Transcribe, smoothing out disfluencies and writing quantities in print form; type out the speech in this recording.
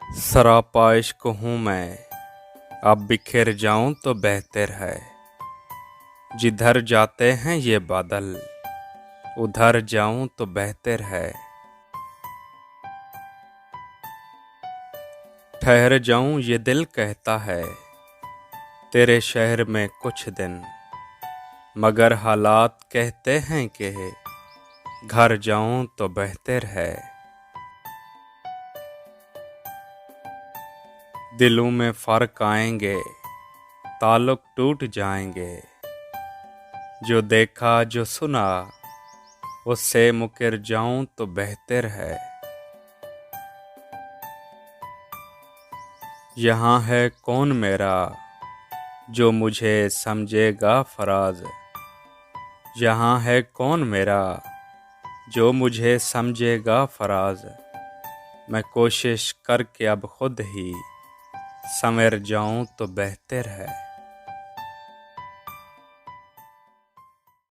सरापा इश्क हूँ मैं, अब बिखर जाऊं तो बेहतर है। जिधर जाते हैं ये बादल, उधर जाऊं तो बेहतर है। ठहर जाऊं ये दिल कहता है, तेरे शहर में कुछ दिन, मगर हालात कहते हैं कि घर जाऊं तो बेहतर है। दिलों में फर्क आएंगे, ताल्लुक टूट जाएंगे। जो देखा जो सुना, उससे मुकर जाऊं तो बेहतर है। यहाँ है कौन मेरा जो मुझे समझेगा फराज। यहाँ है कौन मेरा जो मुझे समझेगा फराज। मैं कोशिश करके अब खुद ही संवर जाऊं तो बेहतर है।